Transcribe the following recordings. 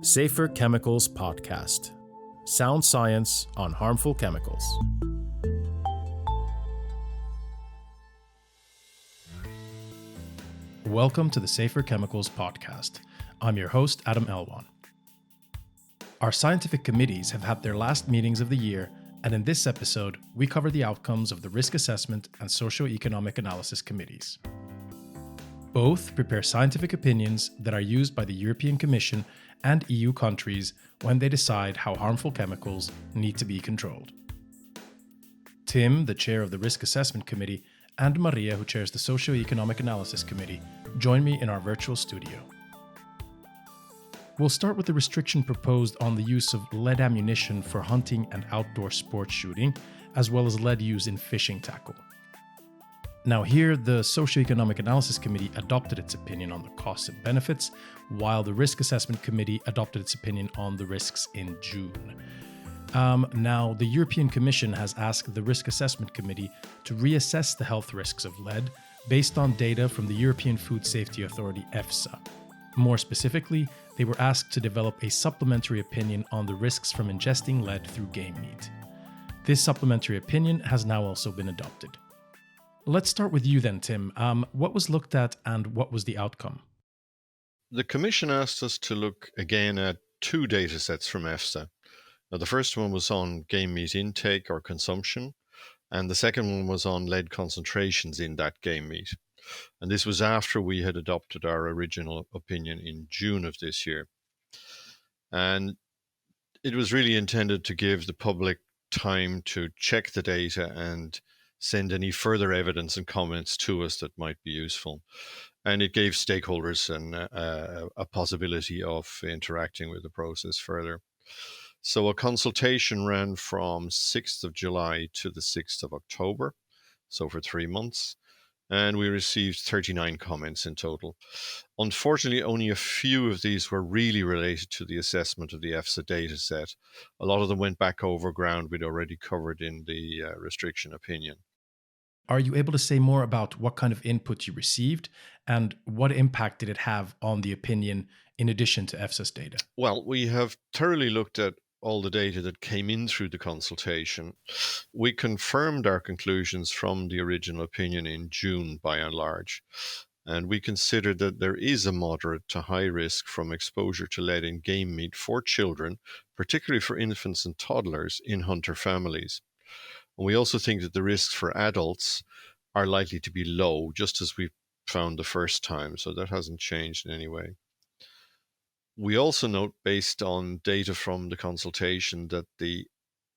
Safer Chemicals Podcast. Sound science on harmful chemicals. Welcome to the Safer Chemicals Podcast. I'm your host, Adam Elwan. Our scientific committees have had their last meetings of the year, and in this episode, we cover the outcomes of the Risk Assessment and Socio-Economic Analysis Committees. Both prepare scientific opinions that are used by the European Commission and EU countries when they decide how harmful chemicals need to be controlled. Tim, the chair of the Risk Assessment Committee, and Maria, who chairs the Socio-Economic Analysis Committee, join me in our virtual studio. We'll start with the restriction proposed on the use of lead ammunition for hunting and outdoor sports shooting, as well as lead used in fishing tackle. Now here, the Socio-Economic Analysis Committee adopted its opinion on the costs and benefits, while the Risk Assessment Committee adopted its opinion on the risks in June. Now, the European Commission has asked the Risk Assessment Committee to reassess the health risks of lead based on data from the European Food Safety Authority EFSA. More specifically, they were asked to develop a supplementary opinion on the risks from ingesting lead through game meat. This supplementary opinion has now also been adopted. Let's start with you then, Tim. What was looked at and what was the outcome? The Commission asked us to look again at two data sets from EFSA. Now, the first one was on game meat intake or consumption, and the second one was on lead concentrations in that game meat. And this was after we had adopted our original opinion in June of this year. And it was really intended to give the public time to check the data and send any further evidence and comments to us that might be useful. And it gave stakeholders a possibility of interacting with the process further. So a consultation ran from 6th of July to the 6th of October, so for 3 months, and we received 39 comments in total. Unfortunately, only a few of these were really related to the assessment of the EFSA data set. A lot of them went back over ground we'd already covered in the restriction opinion. Are you able to say more about what kind of input you received and what impact did it have on the opinion in addition to EFSA's data? Well, we have thoroughly looked at all the data that came in through the consultation. We confirmed our conclusions from the original opinion in June by and large, and we considered that there is a moderate to high risk from exposure to lead in game meat for children, particularly for infants and toddlers in hunter families. And we also think that the risks for adults are likely to be low, just as we found the first time, so that hasn't changed in any way. We also note, based on data from the consultation, that the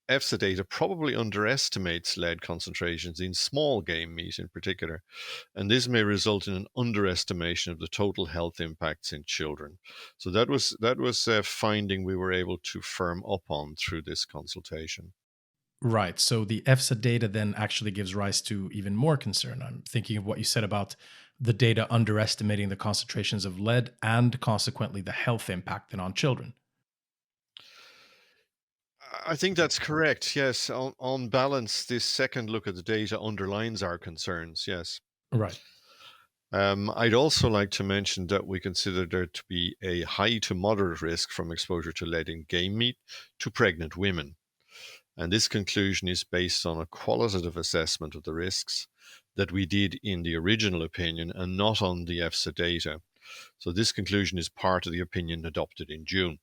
EFSA data probably underestimates lead concentrations in small game meat in particular, and this may result in an underestimation of the total health impacts in children. So that was a finding we were able to firm up on through this consultation. Right. So the EFSA data then actually gives rise to even more concern. I'm thinking of what you said about the data underestimating the concentrations of lead and consequently the health impact then on children. I think that's correct, yes. On balance, this second look at the data underlines our concerns, yes. Right. I'd also like to mention that we consider there to be a high to moderate risk from exposure to lead in game meat to pregnant women. And this conclusion is based on a qualitative assessment of the risks that we did in the original opinion and not on the EFSA data. So this conclusion is part of the opinion adopted in June.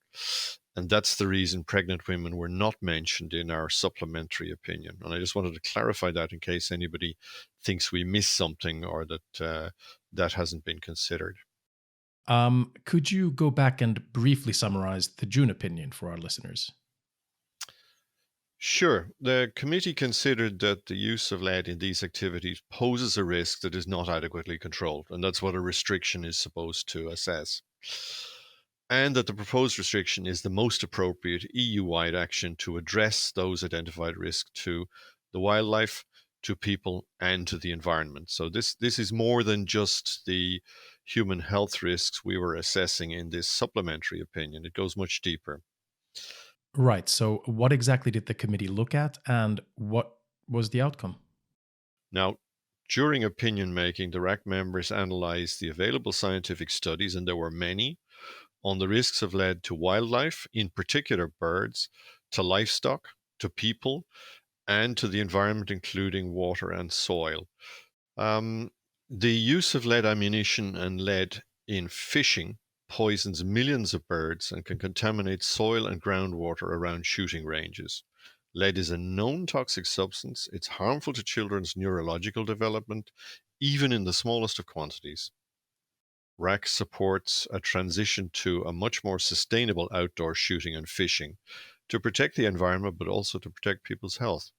And that's the reason pregnant women were not mentioned in our supplementary opinion. And I just wanted to clarify that in case anybody thinks we missed something or that that hasn't been considered. Could you go back and briefly summarize the June opinion for our listeners? Sure. The committee considered that the use of lead in these activities poses a risk that is not adequately controlled, and that's what a restriction is supposed to assess. And that the proposed restriction is the most appropriate EU-wide action to address those identified risks to the wildlife, to people, and to the environment. So this is more than just the human health risks we were assessing in this supplementary opinion. It goes much deeper. Right. So what exactly did the committee look at and what was the outcome? Now, during opinion making, the RAC members analysed the available scientific studies, and there were many, on the risks of lead to wildlife, in particular birds, to livestock, to people, and to the environment, including water and soil. Um, the use of lead ammunition and lead in fishing poisons millions of birds and can contaminate soil and groundwater around shooting ranges. Lead is a known toxic substance. It's harmful to children's neurological development, even in the smallest of quantities. RAC supports a transition to a much more sustainable outdoor shooting and fishing to protect the environment, but also to protect people's health.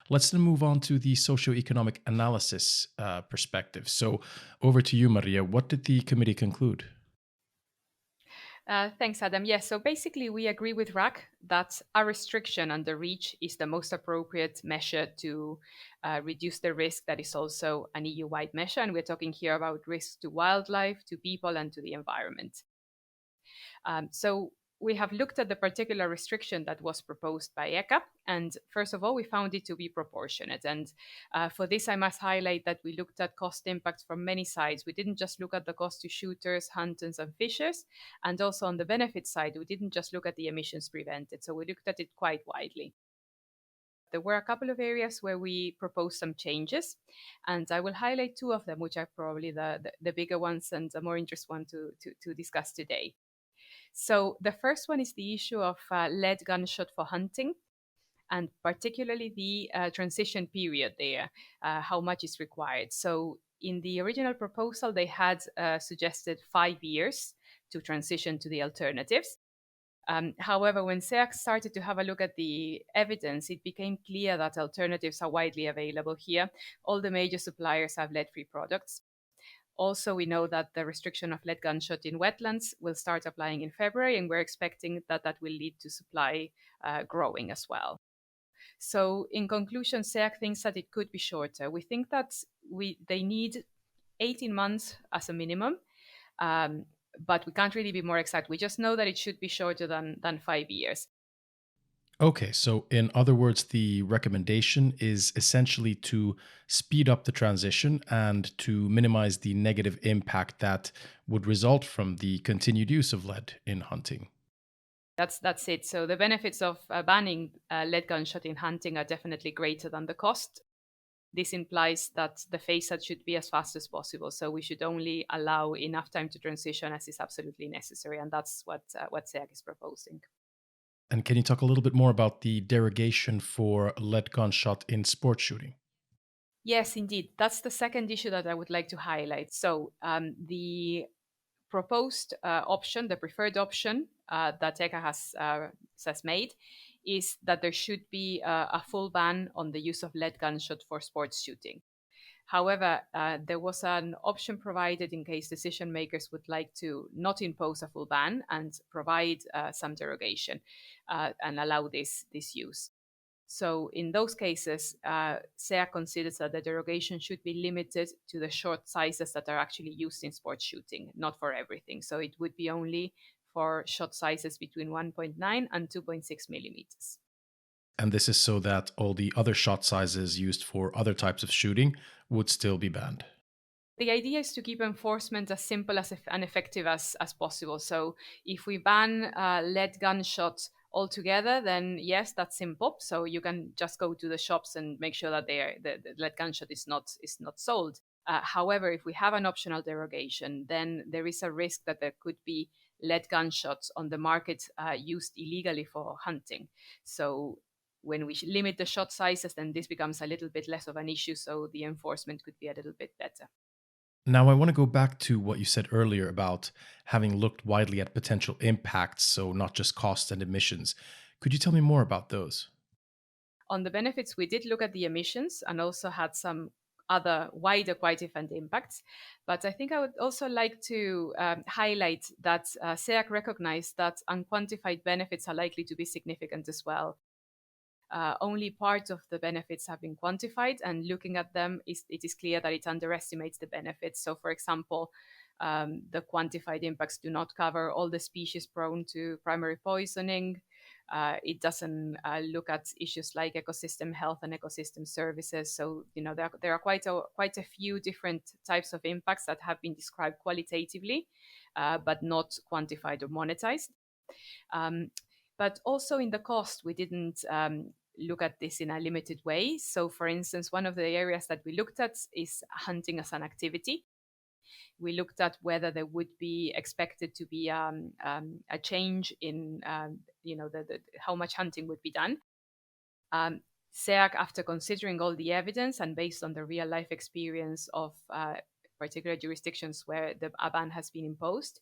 Let's then move on to the socio-economic analysis perspective. So, over to you, Maria. What did the committee conclude? Thanks, Adam. Yes, so basically we agree with RAC that a restriction on the REACH is the most appropriate measure to reduce the risk. That is also an EU-wide measure, and we're talking here about risks to wildlife, to people, and to the environment. So we have looked at the particular restriction that was proposed by ECA, and first of all, we found it to be proportionate. And for this, I must highlight that we looked at cost impacts from many sides. We didn't just look at the cost to shooters, hunters, and fishers, and also on the benefit side, we didn't just look at the emissions prevented. So we looked at it quite widely. There were a couple of areas where we proposed some changes, and I will highlight two of them, which are probably the bigger ones and the more interesting one to discuss today. So the first one is the issue of lead gunshot for hunting, and particularly the transition period there, how much is required. So in the original proposal, they had suggested 5 years to transition to the alternatives. However, when SEAC started to have a look at the evidence, it became clear that alternatives are widely available here. All the major suppliers have lead-free products. Also, we know that the restriction of lead gunshot in wetlands will start applying in February, and we're expecting that that will lead to supply growing as well. So in conclusion, SEAC thinks that it could be shorter. We think that they need 18 months as a minimum, but we can't really be more exact. We just know that it should be shorter than 5 years. Okay, so in other words, the recommendation is essentially to speed up the transition and to minimize the negative impact that would result from the continued use of lead in hunting. That's it. So the benefits of banning lead gunshot in hunting are definitely greater than the cost. This implies that the phase-out should be as fast as possible. So we should only allow enough time to transition as is absolutely necessary, and that's what SEAC is proposing. And can you talk a little bit more about the derogation for lead gunshot in sport shooting? Yes, indeed. That's the second issue that I would like to highlight. So the proposed option, the preferred option that ECA has made, is that there should be a full ban on the use of lead gunshot for sports shooting. However, there was an option provided in case decision makers would like to not impose a full ban and provide some derogation and allow this use. So in those cases, SEA considers that the derogation should be limited to the short sizes that are actually used in sports shooting, not for everything. So it would be only for shot sizes between 1.9 and 2.6 millimeters. And this is so that all the other shot sizes used for other types of shooting would still be banned. The idea is to keep enforcement as simple and effective as possible. So if we ban lead gunshots altogether, then yes, that's simple. So you can just go to the shops and make sure that the lead gunshot is not sold. However, if we have an optional derogation, then there is a risk that there could be lead gunshots on the market used illegally for hunting. So when we limit the shot sizes, then this becomes a little bit less of an issue. So the enforcement could be a little bit better. Now, I want to go back to what you said earlier about having looked widely at potential impacts, so not just costs and emissions. Could you tell me more about those? On the benefits, we did look at the emissions and also had some other wider quite different impacts. But I think I would also like to highlight that SEAC recognized that unquantified benefits are likely to be significant as well. Only part of the benefits have been quantified, and looking at them, it is clear that it underestimates the benefits. So, for example, the quantified impacts do not cover all the species prone to primary poisoning. It doesn't look at issues like ecosystem health and ecosystem services. So, there are quite a few different types of impacts that have been described qualitatively, but not quantified or monetized. But also in the cost, we didn't look at this in a limited way. So, for instance, one of the areas that we looked at is hunting as an activity. We looked at whether there would be expected to be a change in, how much hunting would be done. SEAC, after considering all the evidence and based on the real life experience of particular jurisdictions where a ban has been imposed,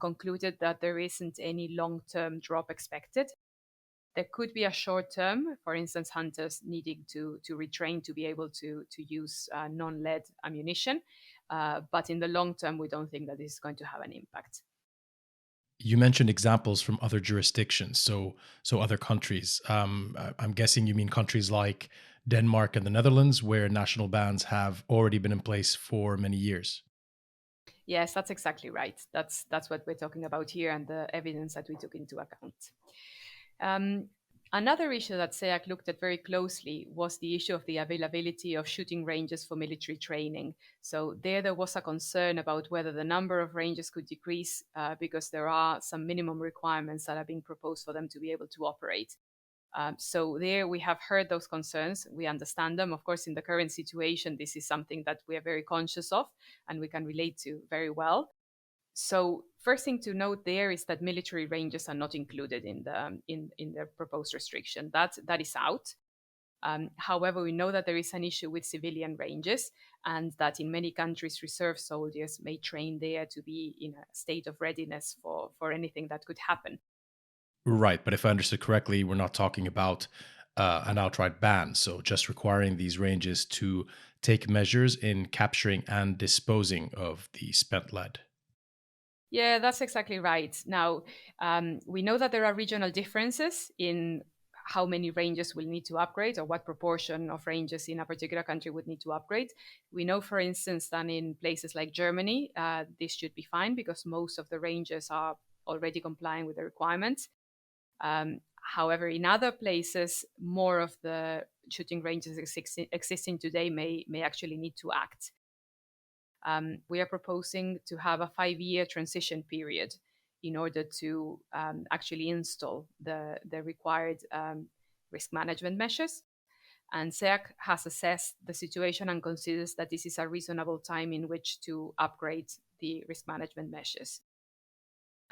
concluded that there isn't any long-term drop expected. There could be a short term, for instance, hunters needing to retrain to be able to use non-lead ammunition. But in the long term, we don't think that this is going to have an impact. You mentioned examples from other jurisdictions, so other countries. I'm guessing you mean countries like Denmark and the Netherlands, where national bans have already been in place for many years. Yes, that's exactly right. That's what we're talking about here, and the evidence that we took into account. Another issue that SEAC looked at very closely was the issue of the availability of shooting ranges for military training. So there was a concern about whether the number of ranges could decrease because there are some minimum requirements that are being proposed for them to be able to operate. So there we have heard those concerns. We understand them. Of course, in the current situation, this is something that we are very conscious of and we can relate to very well. So first thing to note there is that military ranges are not included in the proposed restriction. That is out. However, we know that there is an issue with civilian ranges and that in many countries, reserve soldiers may train there to be in a state of readiness for anything that could happen. Right. But if I understood correctly, we're not talking about an outright ban. So just requiring these ranges to take measures in capturing and disposing of the spent lead. Yeah, that's exactly right. Now, we know that there are regional differences in how many ranges will need to upgrade or what proportion of ranges in a particular country would need to upgrade. We know, for instance, that in places like Germany, this should be fine because most of the ranges are already complying with the requirements. However, in other places, more of the shooting ranges existing today may actually need to act. We are proposing to have a 5-year transition period in order to actually install the required risk management measures. And SEAC has assessed the situation and considers that this is a reasonable time in which to upgrade the risk management measures.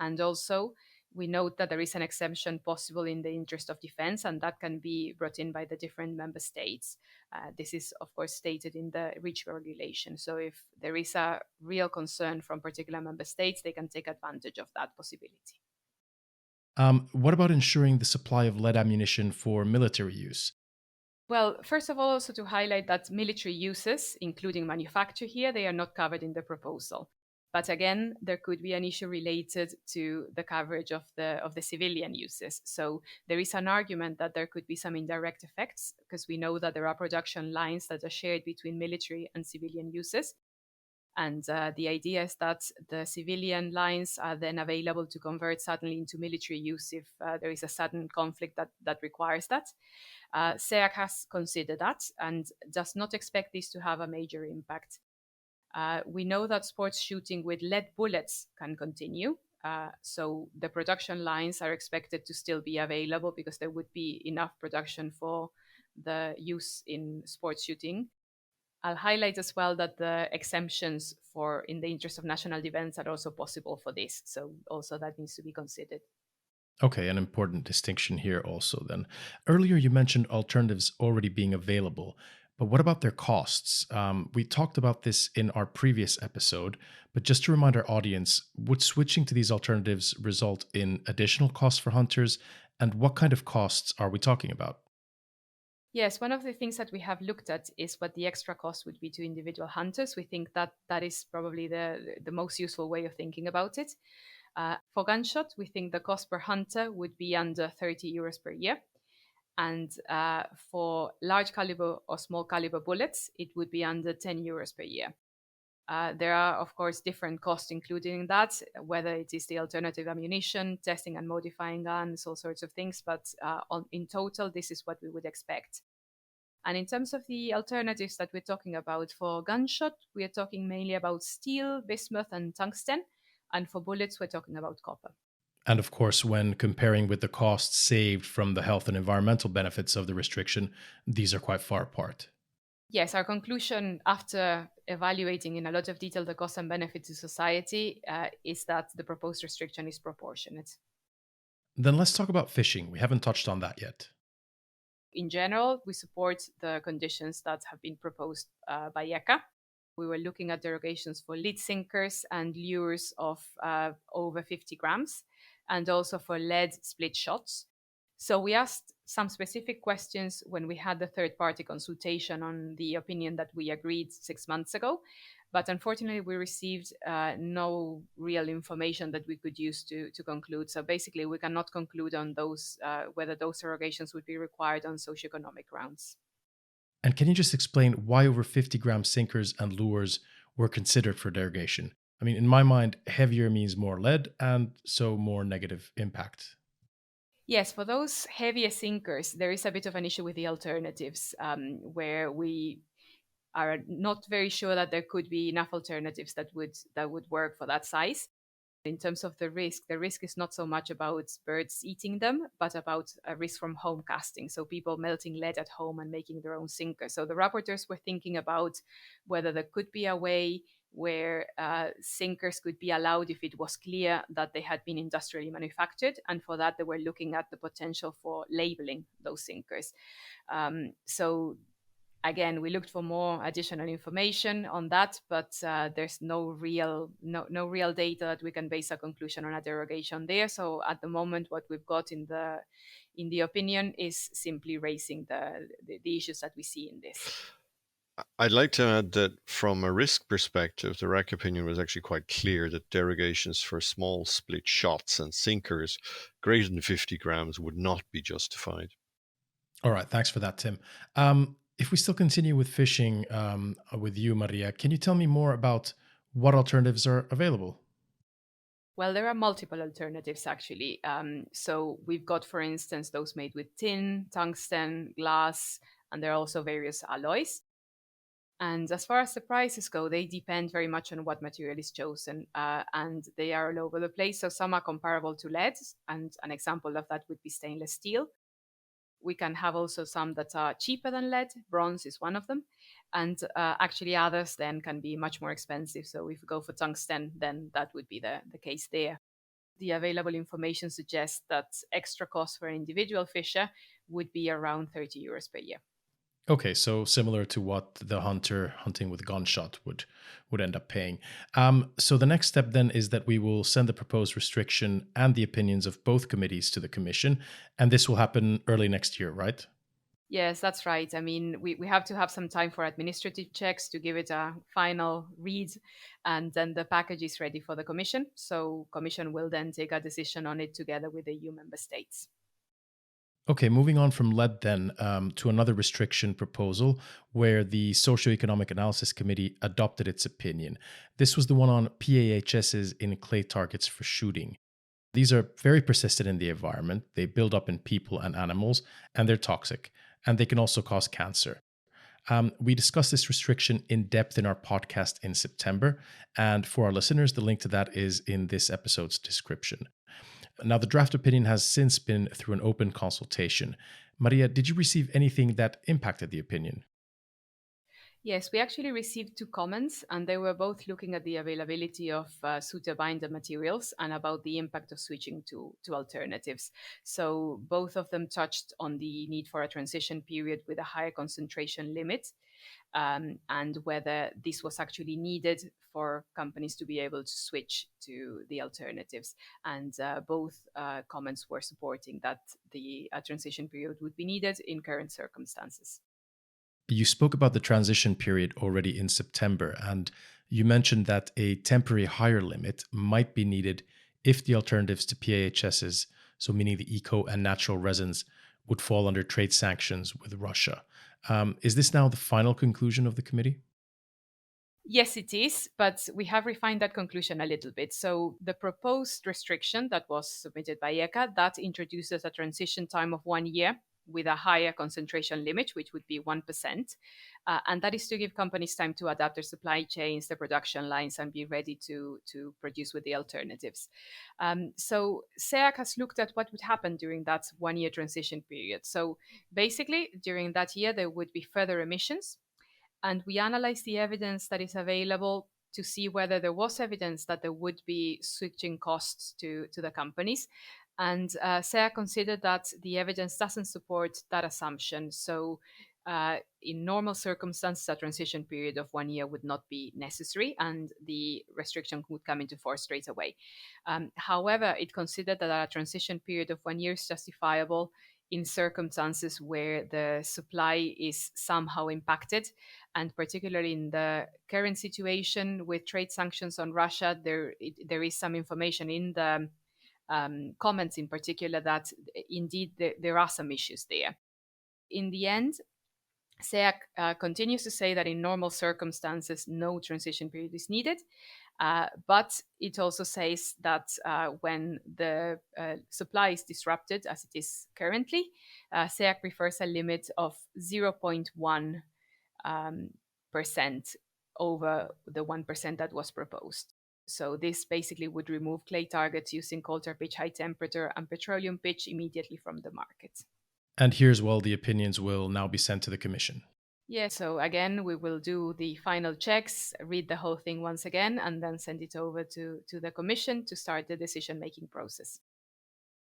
And also, we note that there is an exemption possible in the interest of defense, and that can be brought in by the different member states. This is, of course, stated in the REACH regulation. So if there is a real concern from particular member states, they can take advantage of that possibility. What about ensuring the supply of lead ammunition for military use? Well, first of all, also to highlight that military uses, including manufacture here, they are not covered in the proposal. But again, there could be an issue related to the coverage of the civilian uses. So there is an argument that there could be some indirect effects because we know that there are production lines that are shared between military and civilian uses. And the idea is that the civilian lines are then available to convert suddenly into military use if there is a sudden conflict that requires that. SEAC has considered that and does not expect this to have a major impact. We know that sports shooting with lead bullets can continue. So the production lines are expected to still be available because there would be enough production for the use in sports shooting. I'll highlight as well that the exemptions in the interest of national defense are also possible for this. So also that needs to be considered. Okay, an important distinction here also then. Earlier you mentioned alternatives already being available, but what about their costs? We talked about this in our previous episode, but just to remind our audience, would switching to these alternatives result in additional costs for hunters? And what kind of costs are we talking about? Yes, one of the things that we have looked at is what the extra cost would be to individual hunters. We think that that is probably the most useful way of thinking about it. For gunshot, we think the cost per hunter would be under 30 euros per year. And for large caliber or small caliber bullets, it would be under 10 euros per year. There are, of course, different costs included in that, whether it is the alternative ammunition, testing and modifying guns, all sorts of things. But in total, this is what we would expect. And in terms of the alternatives that we're talking about for gunshot, we are talking mainly about steel, bismuth, and tungsten. And for bullets, we're talking about copper. And of course, when comparing with the costs saved from the health and environmental benefits of the restriction, these are quite far apart. Yes, our conclusion after evaluating in a lot of detail the costs and benefits to society is that the proposed restriction is proportionate. Then let's talk about fishing. We haven't touched on that yet. In general, we support the conditions that have been proposed by ECA. We were looking at derogations for lead sinkers and lures of over 50 grams, and also for lead split shots. So we asked some specific questions when we had the third-party consultation on the opinion that we agreed 6 months ago. But unfortunately, we received no real information that we could use to conclude. So basically, we cannot conclude on those whether those derogations would be required on socioeconomic grounds. And can you just explain why over 50-gram sinkers and lures were considered for derogation? I mean, in my mind, heavier means more lead and so more negative impact. Yes, for those heavier sinkers, there is a bit of an issue with the alternatives where we are not very sure that there could be enough alternatives that would work for that size. In terms of the risk is not so much about birds eating them, but about a risk from home casting. So people melting lead at home and making their own sinker. So the rapporteurs were thinking about whether there could be a way where sinkers could be allowed if it was clear that they had been industrially manufactured. And for that, they were looking at the potential for labeling those sinkers. So again, we looked for more additional information on that, but there's no real data that we can base a conclusion on a derogation there. So at the moment, what we've got in the opinion is simply raising the issues that we see in this. I'd like to add that from a risk perspective, the RAC opinion was actually quite clear that derogations for small split shots and sinkers greater than 50 grams would not be justified. All right, thanks for that, Tim. If we still continue with fishing with you, Maria, can you tell me more about what alternatives are available? Well, there are multiple alternatives, actually. So we've got, for instance, those made with tin, tungsten, glass, and there are also various alloys. And as far as the prices go, they depend very much on what material is chosen, and they are all over the place. So some are comparable to lead, and an example of that would be stainless steel. We can have also some that are cheaper than lead. Bronze is one of them. And actually others then can be much more expensive. So if we go for tungsten, then that would be the case there. The available information suggests that extra cost for an individual fisher would be around 30 euros per year. Okay, so similar to what the hunter hunting with gunshot would end up paying. So the next step then is that we will send the proposed restriction and the opinions of both committees to the Commission, and this will happen early next year, right? Yes, that's right. I mean, we have to have some time for administrative checks to give it a final read, and then the package is ready for the Commission. So Commission will then take a decision on it together with the EU member states. Okay, moving on from lead then to another restriction proposal where the Socio-Economic Analysis Committee adopted its opinion. This was the one on PAHs in clay targets for shooting. These are very persistent in the environment. They build up in people and animals, and they're toxic, and they can also cause cancer. We discussed this restriction in depth in our podcast in September, and for our listeners, the link to that is in this episode's description. Now, the draft opinion has since been through an open consultation. Maria, did you receive anything that impacted the opinion? Yes, we actually received 2 comments, and they were both looking at the availability of suitor binder materials and about the impact of switching to alternatives. So both of them touched on the need for a transition period with a higher concentration limit, and whether this was actually needed for companies to be able to switch to the alternatives. And both comments were supporting that the transition period would be needed in current circumstances. You spoke about the transition period already in September, and you mentioned that a temporary higher limit might be needed if the alternatives to PAHs, so meaning the eco and natural resins, would fall under trade sanctions with Russia. Is this now the final conclusion of the committee? Yes, it is, but we have refined that conclusion a little bit. So the proposed restriction that was submitted by ECA, that introduces a transition time of 1 year with a higher concentration limit, which would be 1%. And that is to give companies time to adapt their supply chains, their production lines, and be ready to produce with the alternatives. So SEAC has looked at what would happen during that 1 year transition period. So basically, during that year, there would be further emissions. And we analyzed the evidence that is available to see whether there was evidence that there would be switching costs to the companies. And SEA considered that the evidence doesn't support that assumption. So in normal circumstances, a transition period of 1 year would not be necessary and the restriction would come into force straight away. However, it considered that a transition period of 1 year is justifiable in circumstances where the supply is somehow impacted. And particularly in the current situation with trade sanctions on Russia, there is some information in the comments in particular that indeed there are some issues there. In the end, SEAC continues to say that in normal circumstances, no transition period is needed. But it also says that when the supply is disrupted, as it is currently, SEAC prefers a limit of 0.1% over the 1% that was proposed. So this basically would remove clay targets using coal tar pitch, high temperature, and petroleum pitch immediately from the market. And here's well, the opinions will now be sent to the Commission. Yeah, so again, we will do the final checks, read the whole thing once again, and then send it over to the Commission to start the decision-making process.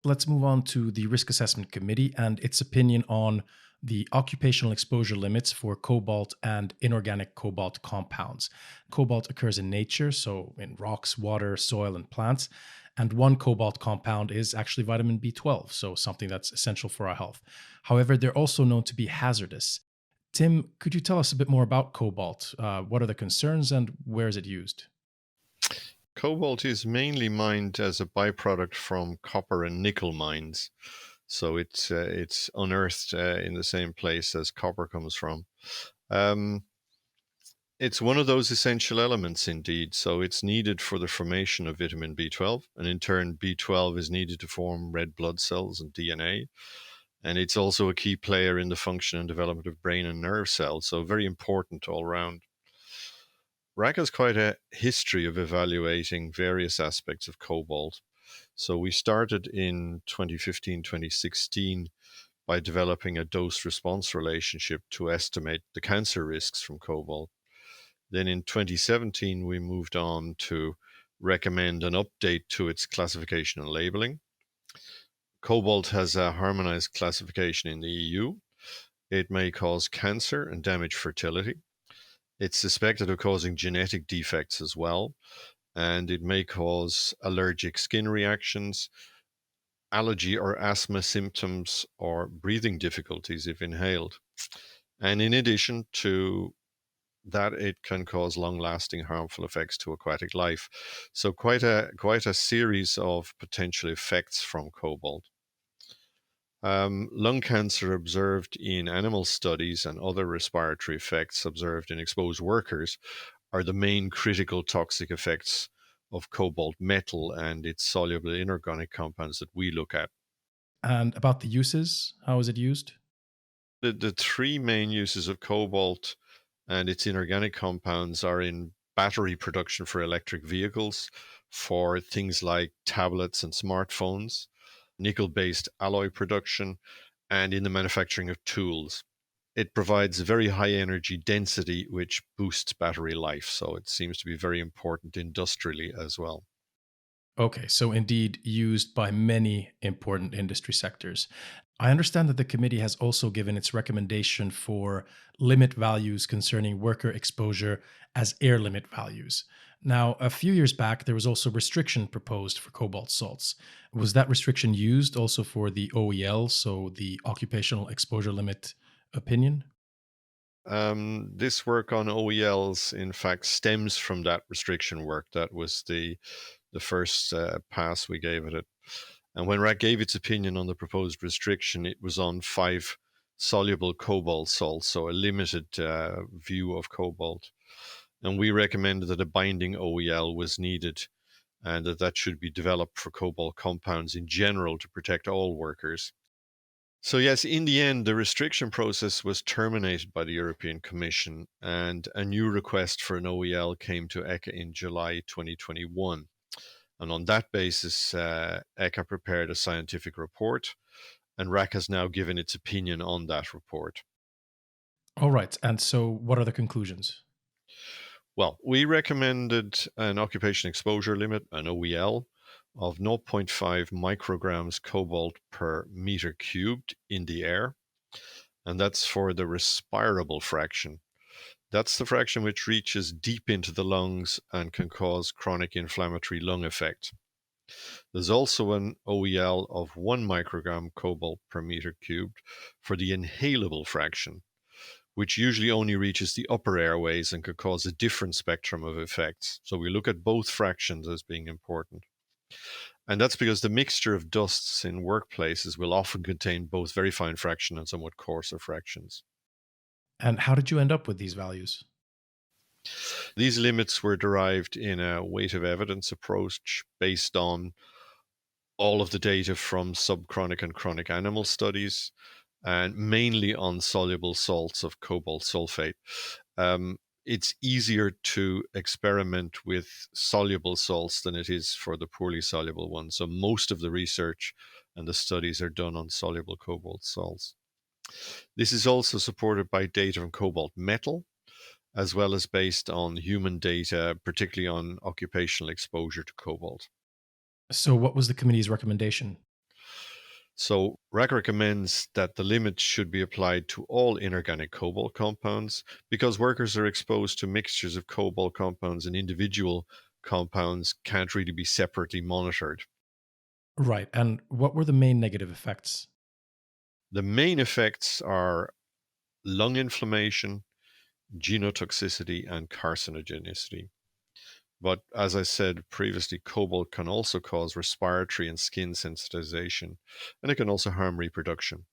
Let's move on to the Risk Assessment Committee and its opinion on the occupational exposure limits for cobalt and inorganic cobalt compounds. Cobalt occurs in nature, so in rocks, water, soil, and plants. And one cobalt compound is actually vitamin B12, so something that's essential for our health. However, they're also known to be hazardous. Tim, could you tell us a bit more about cobalt? What are the concerns and where is it used? Cobalt is mainly mined as a byproduct from copper and nickel mines. So it's unearthed in the same place as copper comes from. It's one of those essential elements indeed. So it's needed for the formation of vitamin B12. And in turn, B12 is needed to form red blood cells and DNA. And it's also a key player in the function and development of brain and nerve cells. So very important all around. RAC has quite a history of evaluating various aspects of cobalt. So we started in 2015, 2016 by developing a dose-response relationship to estimate the cancer risks from cobalt. Then in 2017, we moved on to recommend an update to its classification and labeling. Cobalt has a harmonized classification in the EU. It may cause cancer and damage fertility. It's suspected of causing genetic defects as well, and it may cause allergic skin reactions, allergy or asthma symptoms, or breathing difficulties if inhaled. And in addition to that, it can cause long-lasting harmful effects to aquatic life. So quite a series of potential effects from cobalt. Lung cancer observed in animal studies and other respiratory effects observed in exposed workers are the main critical toxic effects of cobalt metal and its soluble inorganic compounds that we look at. And about the uses, how is it used? The three main uses of cobalt and its inorganic compounds are in battery production for electric vehicles, for things like tablets and smartphones, nickel-based alloy production, and in the manufacturing of tools. It provides very high energy density, which boosts battery life. So it seems to be very important industrially as well. Okay, so indeed used by many important industry sectors. I understand that the committee has also given its recommendation for limit values concerning worker exposure as air limit values. Now, a few years back, there was also restriction proposed for cobalt salts. Was that restriction used also for the OEL, so the occupational exposure limit opinion? This work on OELs, in fact, stems from that restriction work. That was the first pass we gave at it. And when RAC gave its opinion on the proposed restriction, it was on 5 soluble cobalt salts, so a limited view of cobalt. And we recommended that a binding OEL was needed and that should be developed for cobalt compounds in general to protect all workers. So yes, in the end, the restriction process was terminated by the European Commission and a new request for an OEL came to ECHA in July 2021. And on that basis, ECHA prepared a scientific report and RAC has now given its opinion on that report. All right. And so what are the conclusions? Well, we recommended an occupation exposure limit, an OEL, of 0.5 micrograms cobalt per meter cubed in the air. And that's for the respirable fraction. That's the fraction which reaches deep into the lungs and can cause chronic inflammatory lung effect. There's also an OEL of 1 microgram cobalt per meter cubed for the inhalable fraction, which usually only reaches the upper airways and could cause a different spectrum of effects. So we look at both fractions as being important. And that's because the mixture of dusts in workplaces will often contain both very fine fraction and somewhat coarser fractions. And how did you end up with these values? These limits were derived in a weight of evidence approach based on all of the data from subchronic and chronic animal studies, and mainly on soluble salts of cobalt sulfate. It's easier to experiment with soluble salts than it is for the poorly soluble ones. So most of the research and the studies are done on soluble cobalt salts. This is also supported by data from cobalt metal, as well as based on human data, particularly on occupational exposure to cobalt. So what was the committee's recommendation? So RAC recommends that the limits should be applied to all inorganic cobalt compounds because workers are exposed to mixtures of cobalt compounds and individual compounds can't really be separately monitored. Right. And what were the main negative effects? The main effects are lung inflammation, genotoxicity, and carcinogenicity. But as I said previously, cobalt can also cause respiratory and skin sensitization, and it can also harm reproduction.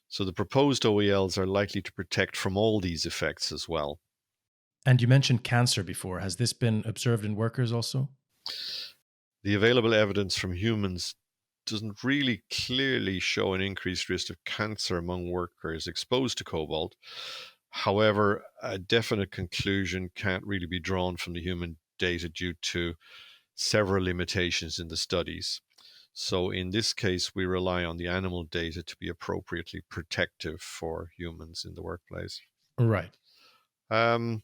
So the proposed OELs are likely to protect from all these effects as well. And you mentioned cancer before. Has this been observed in workers also? The available evidence from humans doesn't really clearly show an increased risk of cancer among workers exposed to cobalt. However, a definite conclusion can't really be drawn from the human data due to several limitations in the studies. So in this case, we rely on the animal data to be appropriately protective for humans in the workplace. Right. Um,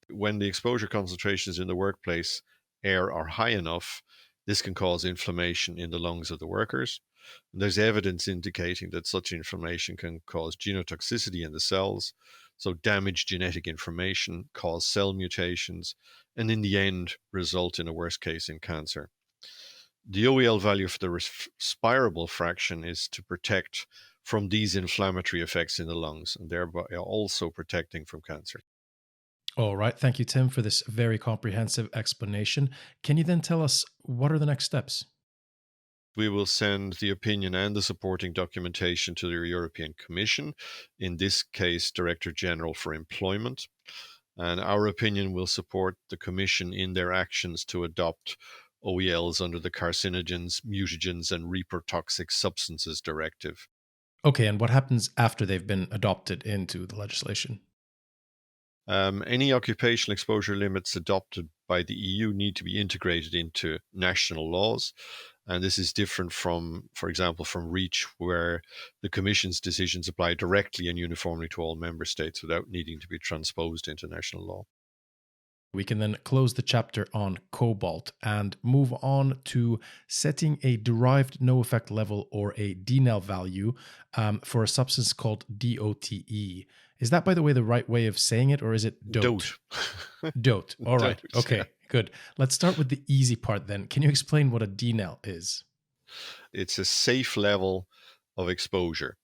when the exposure concentrations in the workplace air are high enough, this can cause inflammation in the lungs of the workers. And there's evidence indicating that such inflammation can cause genotoxicity in the cells, so damage genetic information, cause cell mutations, and in the end result in a worst case in cancer. The OEL value for the respirable fraction is to protect from these inflammatory effects in the lungs and thereby also protecting from cancer. All right. Thank you, Tim, for this very comprehensive explanation. Can you then tell us what are the next steps? We will send the opinion and the supporting documentation to the European Commission, in this case, Director General for Employment. And our opinion will support the Commission in their actions to adopt OELs under the Carcinogens, Mutagens, and Reprotoxic Substances Directive. Okay. And what happens after they've been adopted into the legislation? Any occupational exposure limits adopted by the EU need to be integrated into national laws. And this is different from, for example, from REACH, where the Commission's decisions apply directly and uniformly to all member states without needing to be transposed into national law. We can then close the chapter on cobalt and move on to setting a derived no effect level or a DNL value for a substance called DOTE. Is that, by the way, the right way of saying it, or is it DOTE? DOTE. All right. DOTE, Okay, yeah. good. Let's start with the easy part then. Can you explain what a DNL is? It's a safe level of exposure.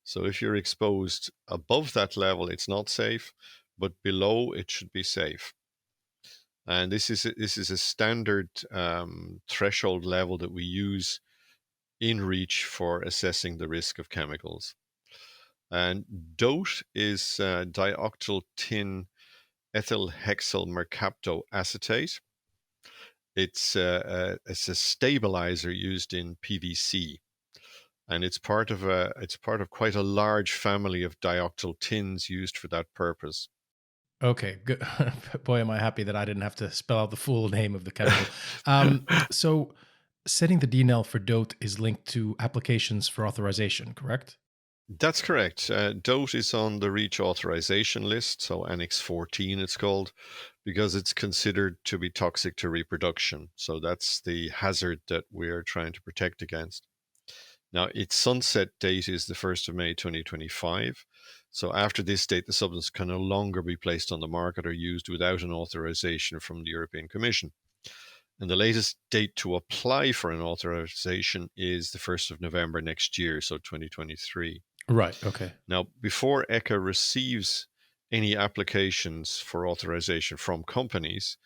So if you're exposed above that level, it's not safe, but below it should be safe. And this is a standard threshold level that we use in REACH for assessing the risk of chemicals. And DOTE is dioctyl tin ethyl hexyl mercaptoacetate. It's a stabilizer used in PVC. and it's part of quite a large family of dioctyl tins used for that purpose. Okay, good. Boy, am I happy that I didn't have to spell out the full name of the chemical. So setting the DNL for DOTE is linked to applications for authorization, correct? That's correct. DOTE is on the REACH authorization list, so Annex 14 it's called, because it's considered to be toxic to reproduction. So that's the hazard that we're trying to protect against. Now, its sunset date is the 1st of May 2025. So after this date, the substance can no longer be placed on the market or used without an authorization from the European Commission. And the latest date to apply for an authorization is the 1st of November next year, so 2023. Right, okay. Now, before ECHA receives any applications for authorization from companies,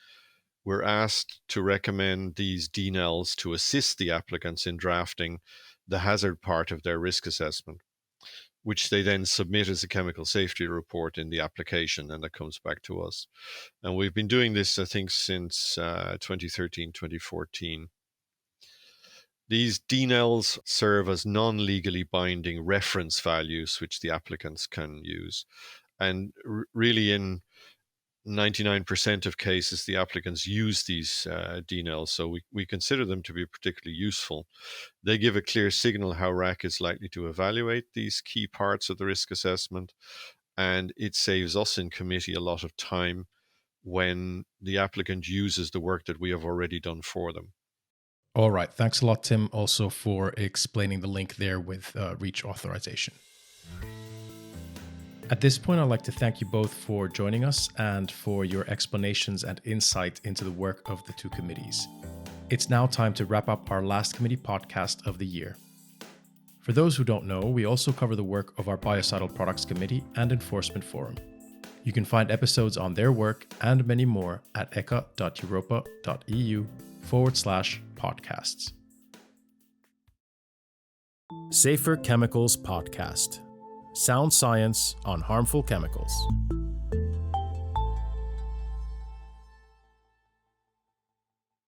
we're asked to recommend these DNLs to assist the applicants in drafting the hazard part of their risk assessment, which they then submit as a chemical safety report in the application, and that comes back to us. And we've been doing this, I think, since 2013, 2014. These DNLs serve as non-legally binding reference values which the applicants can use. And really in 99% of cases, the applicants use these DNLs, so we consider them to be particularly useful. They give a clear signal how RAC is likely to evaluate these key parts of the risk assessment, and it saves us in committee a lot of time when the applicant uses the work that we have already done for them. All right. Thanks a lot, Tim, also for explaining the link there with REACH authorization. At this point, I'd like to thank you both for joining us and for your explanations and insight into the work of the two committees. It's now time to wrap up our last committee podcast of the year. For those who don't know, we also cover the work of our Biocidal Products Committee and Enforcement Forum. You can find episodes on their work and many more at echa.europa.eu/podcasts. Safer Chemicals Podcast. Sound science on harmful chemicals.